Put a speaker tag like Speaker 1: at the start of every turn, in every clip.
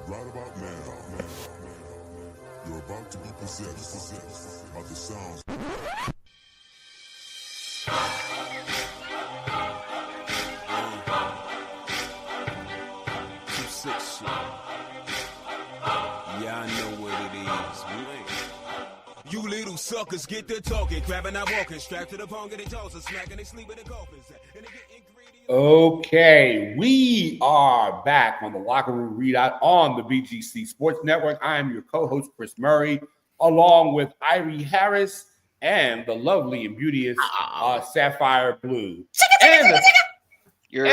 Speaker 1: Right about now, you're about to be possessed by the sounds.
Speaker 2: Yeah, I know what it is. You little suckers get to talking, grabbing that walking, strapped to the pong, and they toss and smacking, they sleep with the coffins.
Speaker 3: Okay, we are back on the Locker Room Readout on the BGC Sports Network. I am your co-host, Chris Murray, along with Irie Harris and the lovely and beauteous Saphyr Blue. And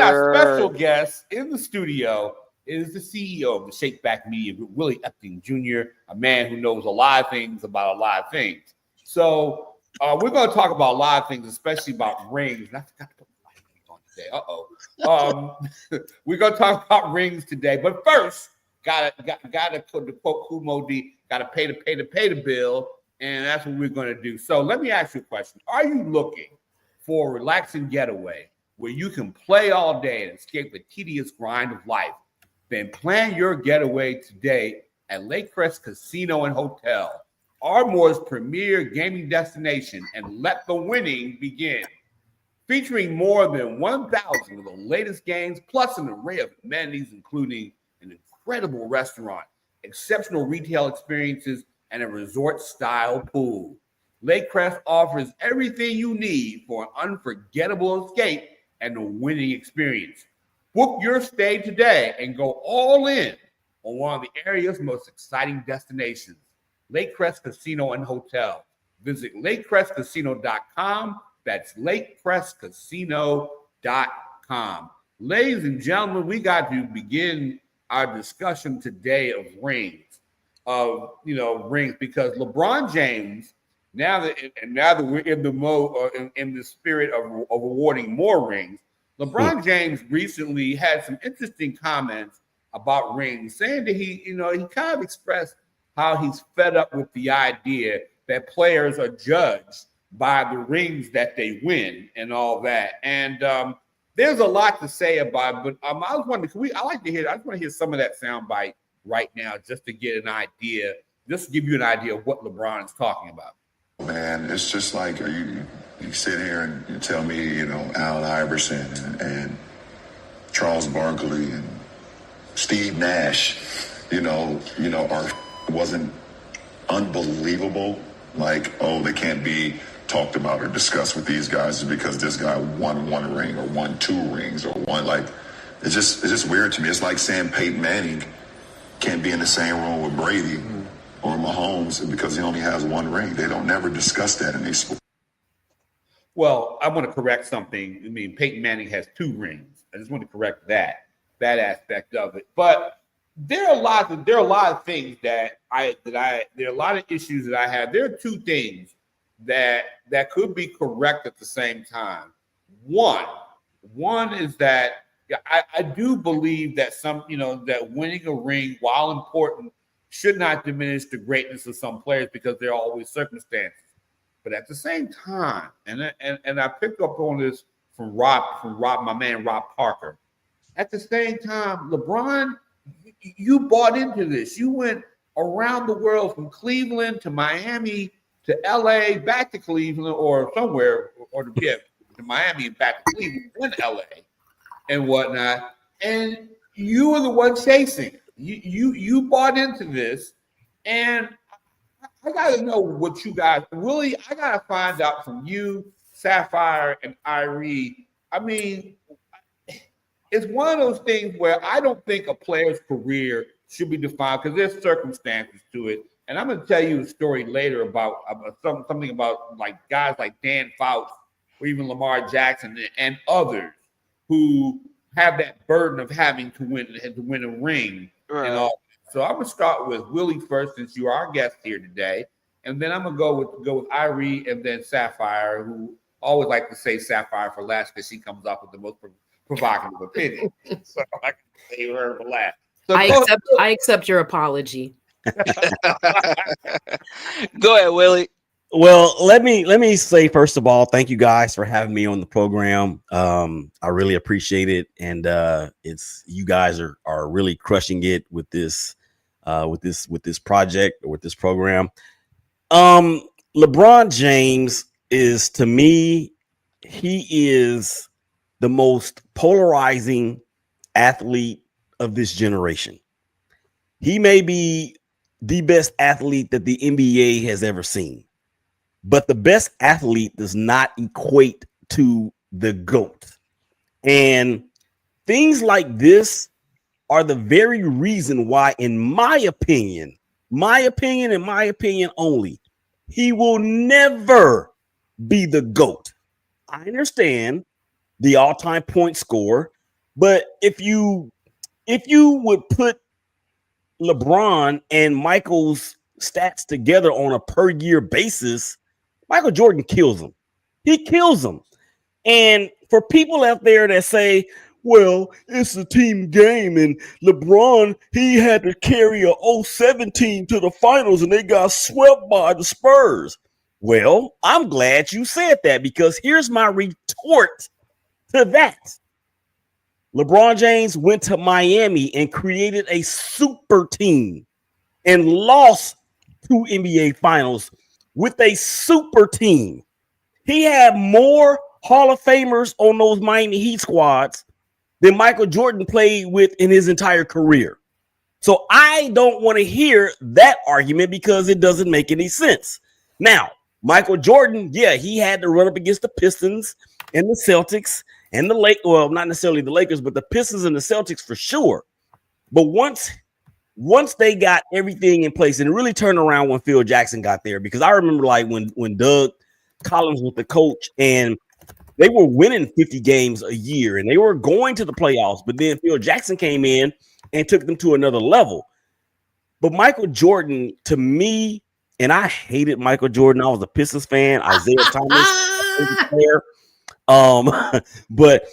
Speaker 3: our special guest in the studio is the CEO of the Shake Back Media, Willie Epting Jr., a man who knows a lot of things about a lot of things. So we're going to talk about a lot of things, especially about rings. And I forgot to put my rings on today. We're going to talk about rings today. But first, gotta put the quote Kumo D, gotta pay the bill, and that's what we're going to do. So let me ask you a question. Are you looking for a relaxing getaway where you can play all day and escape the tedious grind of life? Then plan your getaway today at Lake Crest Casino and Hotel, Ardmore's premier gaming destination, and let the winning begin. Featuring more than 1,000 of the latest games, plus an array of amenities, including an incredible restaurant, exceptional retail experiences, and a resort-style pool. Lake Crest offers everything you need for an unforgettable escape and a winning experience. Book your stay today and go all in on one of the area's most exciting destinations, Lake Crest Casino and Hotel. Visit lakecrestcasino.com. That's lakecrestcasino.com. Ladies and gentlemen, we got to begin our discussion today of rings, because LeBron James, now that we're in the mode or in the spirit of awarding more rings, LeBron James recently had some interesting comments about rings, saying that he kind of expressed how he's fed up with the idea that players are judged by the rings that they win and all that. And there's a lot to say about it, but I was wondering, I just want to hear some of that soundbite right now, just to get an idea, just to give you an idea of what LeBron is talking about.
Speaker 4: Man, it's just like you sit here and you tell me, Allen Iverson and Charles Barkley and Steve Nash, wasn't unbelievable. Like, oh, they can't be talked about or discussed with these guys because this guy won one ring or won two rings or one, like, it's just weird to me. It's like saying Peyton Manning can't be in the same room with Brady or Mahomes because he only has one ring. They don't never discuss that in these sports.
Speaker 3: Well, I want to correct something. I mean, Peyton Manning has two rings. I just want to correct that aspect of it. But there are a lot of things there are a lot of issues that I have. There are two things that could be correct at the same time. One is that I do believe that that winning a ring, while important, should not diminish the greatness of some players because there are always circumstances. But at the same time, and I picked up on this from my man Rob Parker. At the same time, LeBron, you bought into this. You went around the world from Cleveland to Miami to LA, back to Cleveland or somewhere, to Miami and back to Cleveland, then LA and whatnot. And you were the one chasing. You bought into this, and I got to know what you guys really. I got to find out from you, Saphyr and Irie. I mean, it's one of those things where I don't think a player's career should be defined because there's circumstances to it. And I'm going to tell you a story later about something about like guys like Dan Fouts or even Lamar Jackson and others who have that burden of having to win a ring. Right. And all. So I'm going to start with Willie first, since you are our guest here today. And then I'm going to go with Irie and then Saphyr, who always like to say Saphyr for last because she comes off with the most provocative opinion. So I can say her for last. So
Speaker 5: I accept your apology.
Speaker 6: Go ahead, Willie.
Speaker 7: Well, let me say, first of all, thank you guys for having me on the program. I really appreciate it. And it's you guys are really crushing it with this with this project or with this program. LeBron James is, to me, he is the most polarizing athlete of this generation. He may be the best athlete that the NBA has ever seen, but the best athlete does not equate to the GOAT. And things like this are the very reason why, in my opinion only, he will never be the GOAT. I understand the all-time point scorer, but if you would put LeBron and Michael's stats together on a per year basis, Michael Jordan kills him. He kills him. And for people out there that say, well, it's a team game and LeBron, he had to carry a 07 team to the finals and they got swept by the Spurs. Well, I'm glad you said that, because here's my retort to that. LeBron James went to Miami and created a super team and lost 2 NBA finals with a super team. He had more Hall of Famers on those Miami Heat squads than Michael Jordan played with in his entire career. So I don't want to hear that argument because it doesn't make any sense. Now, Michael Jordan, yeah, he had to run up against the Pistons and the Celtics and the Lakers. Well, not necessarily the Lakers, but the Pistons and the Celtics for sure. But once they got everything in place, and it really turned around when Phil Jackson got there, because I remember like when Doug Collins was the coach and they were winning 50 games a year and they were going to the playoffs, but then Phil Jackson came in and took them to another level. But Michael Jordan, to me, and I hated Michael Jordan. I was a Pistons fan. Isaiah Thomas, player. But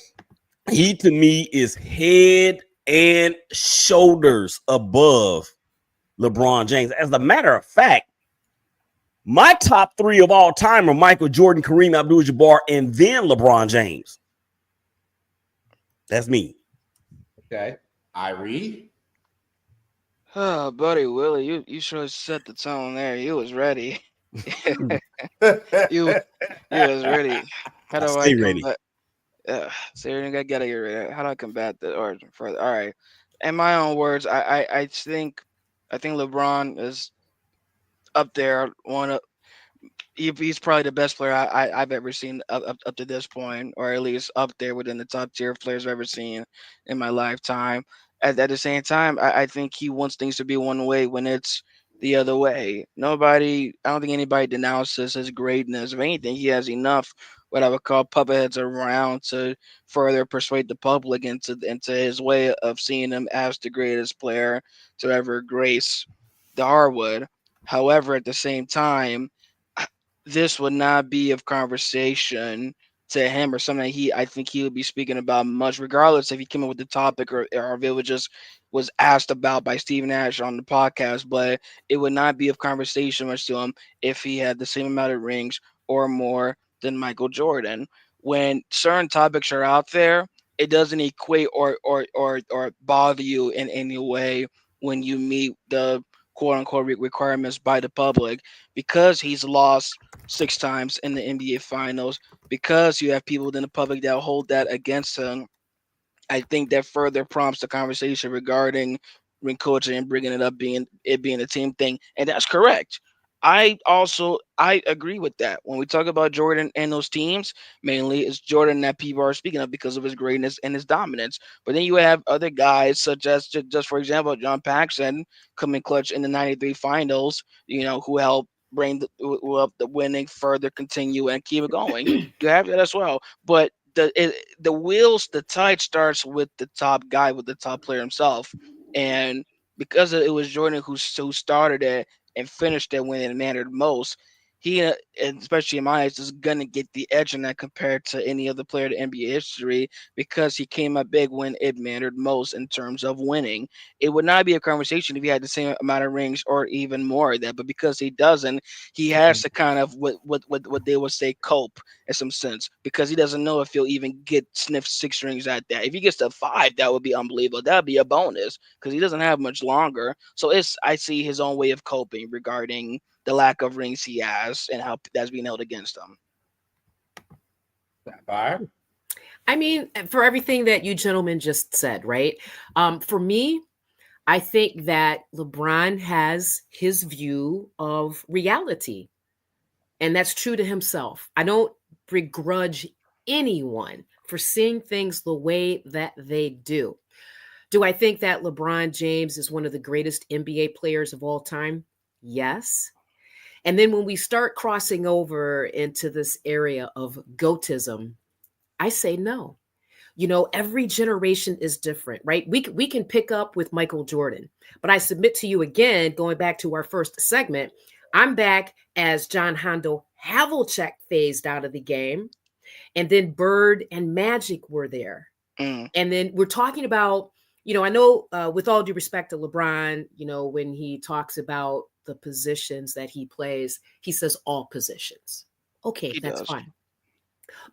Speaker 7: he, to me, is head and shoulders above LeBron James. As a matter of fact, my top 3 of all time are Michael Jordan, Kareem Abdul-Jabbar, and then LeBron James. That's me.
Speaker 3: Okay. Irie.
Speaker 6: Oh, buddy Willie, you sure set the tone there. You was ready. you was ready. How do I
Speaker 7: Stay ready.
Speaker 6: combat? So I gotta get ready. How do I combat the origin further? All right. In my own words, I think LeBron is up there. He's probably the best player I've ever seen up to this point, or at least up there within the top tier of players I've ever seen in my lifetime. At the same time, I think he wants things to be one way when it's the other way. I don't think anybody denounces his greatness. If anything, he has enough what I would call puppet heads around to further persuade the public into his way of seeing him as the greatest player to ever grace the hardwood. However, at the same time, this would not be of conversation to him or something I think he would be speaking about much, regardless if he came up with the topic or if it was asked about by Steve Nash on the podcast. But it would not be of conversation much to him if he had the same amount of rings or more than Michael Jordan. When certain topics are out there, it doesn't equate or bother you in any way when you meet the quote unquote requirements by the public, because he's lost 6 times in the NBA finals, because you have people in the public that hold that against him. I think that further prompts the conversation regarding ring coaching and bringing it up being a team thing, and that's correct. I agree with that. When we talk about Jordan and those teams, mainly it's Jordan that people are speaking of because of his greatness and his dominance. But then you have other guys such as just for example John Paxson coming clutch in the '93 finals. Who helped bring who helped the winning further continue and keep it going. You have that as well, but the tide starts with the top guy, with the top player himself, and because it was Jordan who started it and finished it when it mattered most, he, and especially in my eyes, is gonna get the edge in that compared to any other player in NBA history because he came up big when it mattered most in terms of winning. It would not be a conversation if he had the same amount of rings or even more of that, but because he doesn't, he has to kind of what they would say cope in some sense because he doesn't know if he'll even get sniffed 6 rings at that. If he gets to 5, that would be unbelievable. That would be a bonus because he doesn't have much longer. So I see his own way of coping regarding the lack of rings he has and how that's being held against him.
Speaker 3: Saphyr?
Speaker 5: I mean, for everything that you gentlemen just said, right? For me, I think that LeBron has his view of reality, and that's true to himself. I don't begrudge anyone for seeing things the way that they do. Do I think that LeBron James is one of the greatest NBA players of all time? Yes. And then when we start crossing over into this area of goatism, I say no. Every generation is different, right? We can pick up with Michael Jordan, but I submit to you again, going back to our first segment, I'm back as John Hondo Havlicek phased out of the game, and then Bird and Magic were there.
Speaker 6: Mm.
Speaker 5: And then we're talking about, I know with all due respect to LeBron, when he talks about the positions that he plays, he says all positions. Okay,
Speaker 6: He
Speaker 5: that's
Speaker 6: does.
Speaker 5: fine.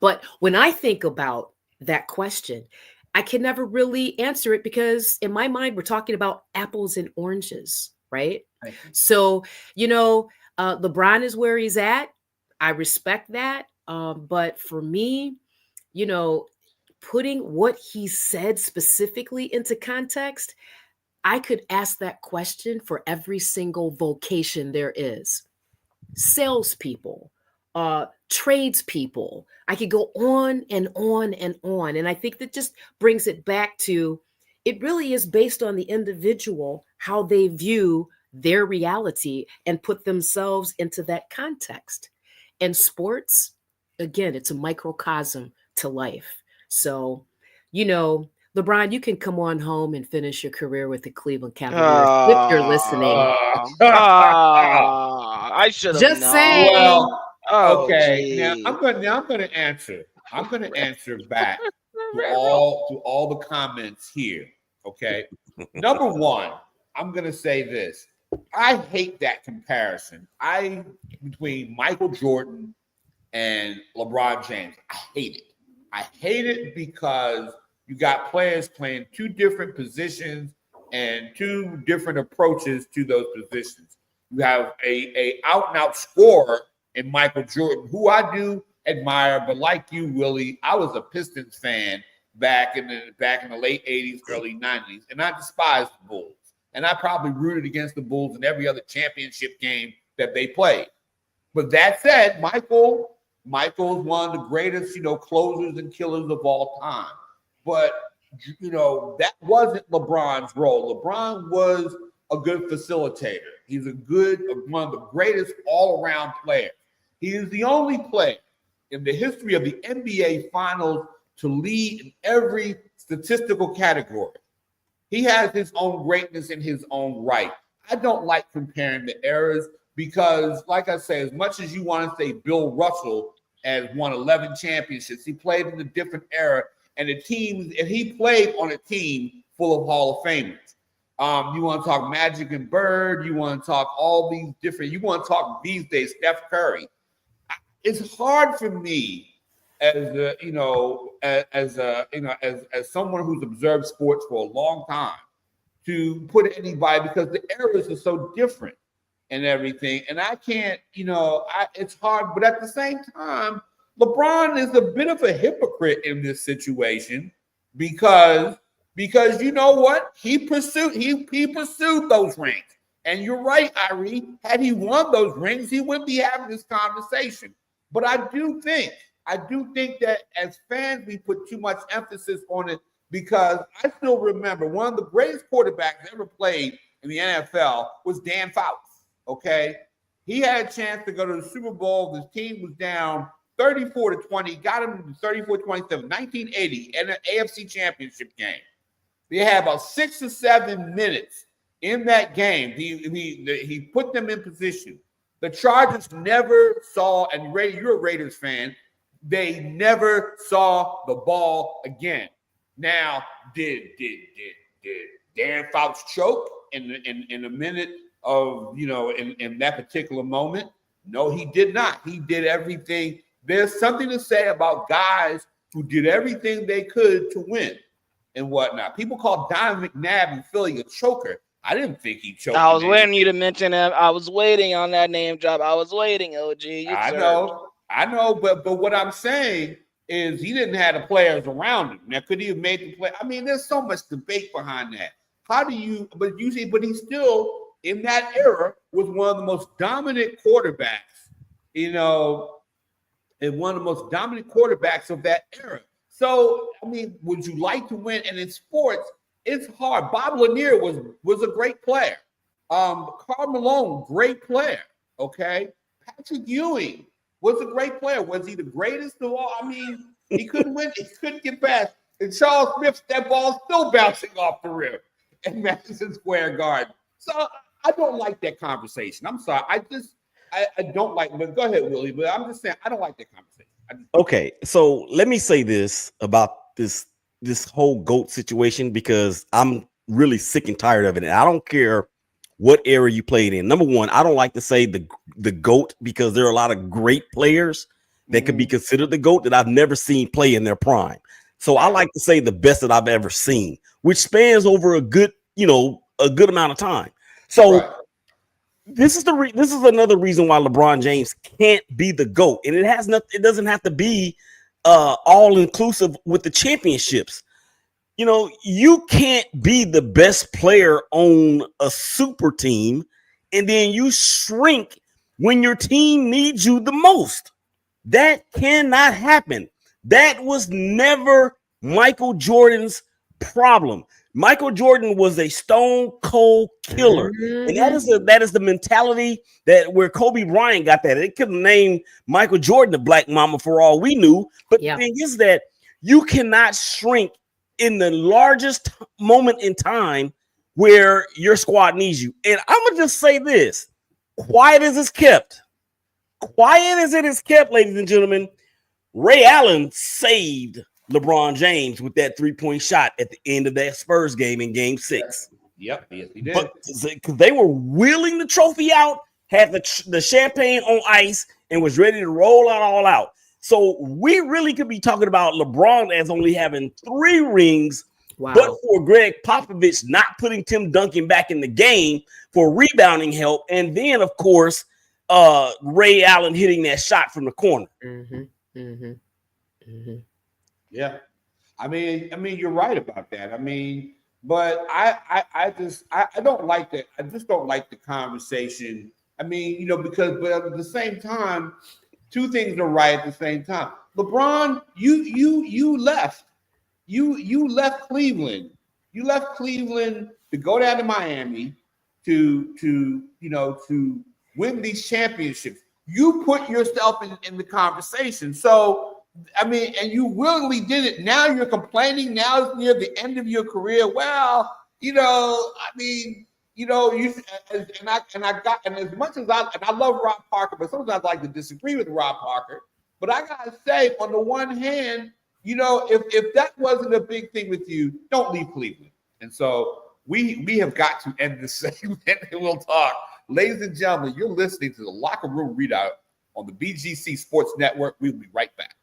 Speaker 5: But when I think about that question, I can never really answer it because in my mind, we're talking about apples and oranges, right? So, LeBron is where he's at. I respect that. But for me, putting what he said specifically into context, I could ask that question for every single vocation there is. Salespeople, tradespeople. I could go on and on and on. And I think that just brings it back to it really is based on the individual, how they view their reality and put themselves into that context. And sports, again, it's a microcosm to life. So, LeBron, you can come on home and finish your career with the Cleveland Cavaliers if you're listening.
Speaker 6: I should have
Speaker 5: Just
Speaker 6: known.
Speaker 5: saying.
Speaker 3: Well,
Speaker 6: Oh,
Speaker 3: okay.
Speaker 6: gee.
Speaker 3: I'm going to answer. I'm going to answer back to all the comments here. Okay. Number one, I'm going to say this. I hate that comparison. Between Michael Jordan and LeBron James. I hate it. I hate it because you got players playing 2 different positions and 2 different approaches to those positions. You have a out and out scorer in Michael Jordan, who I do admire, but like you, Willie, I was a Pistons fan back in the late 80s, early 90s, and I despised the Bulls. And I probably rooted against the Bulls in every other championship game that they played. But that said, Michael's one of the greatest, closers and killers of all time. But, that wasn't LeBron's role. LeBron was a good facilitator. He's one of the greatest all-around players. He is the only player in the history of the NBA Finals to lead in every statistical category. He has his own greatness in his own right. I don't like comparing the eras because, like I say, as much as you want to say Bill Russell has won 11 championships, he played in a different era, and he played on a team full of Hall of Famers. You want to talk Magic and Bird, you want to talk all these different, you want to talk these days, Steph Curry. It's hard for me as someone who's observed sports for a long time to put anybody because the eras are so different and everything. And I can't, it's hard, but at the same time, LeBron is a bit of a hypocrite in this situation because you know what? He pursued those rings. And you're right, Irie. Had he won those rings, he wouldn't be having this conversation. But I do think that as fans, we put too much emphasis on it because I still remember one of the greatest quarterbacks ever played in the NFL was Dan Fouts. Okay, he had a chance to go to the Super Bowl. His team was down 34-20, got him to 34-27, 1980, in an AFC Championship game. They had about 6 or 7 minutes in that game. He put them in position. The Chargers never saw, and Ray, you're a Raiders fan, they never saw the ball again. Now, did Darren Fouts choke in a minute of, in that particular moment? No, he did not. He did everything. There's something to say about guys who did everything they could to win and whatnot. People call Don McNabb in Philly a choker. I didn't think he choked.
Speaker 6: I was waiting you to mention him. I was waiting on that name drop. I was waiting, OG.
Speaker 3: I know, but what I'm saying is he didn't have the players around him. Now, could he have made the play? I mean, there's so much debate behind that. But he still, in that era, was one of the most dominant quarterbacks, and one of the most dominant quarterbacks of that era. So, I mean, would you like to win? And in sports, it's hard. Bob Lanier was a great player. Karl Malone, great player. Okay. Patrick Ewing was a great player. Was he the greatest of all? I mean, he couldn't win. He couldn't get past. And Charles Smith, that ball's still bouncing off the rim at Madison Square Garden. So I don't like that conversation. I'm sorry. I don't like, but go ahead, Willie. But I'm just saying, I don't like that conversation.
Speaker 7: Okay, so let me say this about this whole GOAT situation, because I'm really sick and tired of it. And I don't care what era you played in. Number one, I don't like to say the GOAT, because there are a lot of great players that could be considered the GOAT that I've never seen play in their prime. So I like to say the best that I've ever seen, which spans over a good amount of time. So
Speaker 3: Right.
Speaker 7: This is another reason why LeBron James can't be the GOAT. And it doesn't have to be all inclusive with the championships. You can't be the best player on a super team and then you shrink when your team needs you the most. That cannot happen. That was never Michael Jordan's problem. Michael Jordan was a stone cold killer. And that is the mentality where Kobe Bryant got that. It could have named Michael Jordan the Black Mamba for all we knew. But the thing is that you cannot shrink in the largest moment in time where your squad needs you. And I'm going to just say this. Quiet as it's kept, ladies and gentlemen, Ray Allen saved LeBron James with that 3-point shot at the end of that Spurs game in Game 6.
Speaker 3: Yep, yes, he did.
Speaker 7: But because they were wheeling the trophy out, had the champagne on ice, and was ready to roll out all out. So we really could be talking about LeBron as only having 3 rings, but for Greg Popovich not putting Tim Duncan back in the game for rebounding help, and then of course Ray Allen hitting that shot from the corner.
Speaker 3: Yeah, I mean, you're right about that. I mean, but I don't like that. I just don't like the conversation. I mean, because but at the same time, 2 things are right at the same time. LeBron, you left. You left Cleveland. You left Cleveland to go down to Miami to win these championships. You put yourself in the conversation. So. I mean, and you willingly did it. Now you're complaining. Now it's near the end of your career. Well, I mean, and as much as I love Rob Parker, but sometimes I like to disagree with Rob Parker. But I gotta say, on the one hand, if that wasn't a big thing with you, don't leave Cleveland. And so we have got to end this segment, and we'll talk, ladies and gentlemen. You're listening to the Locker Room Readout on the BGC Sports Network. We'll be right back.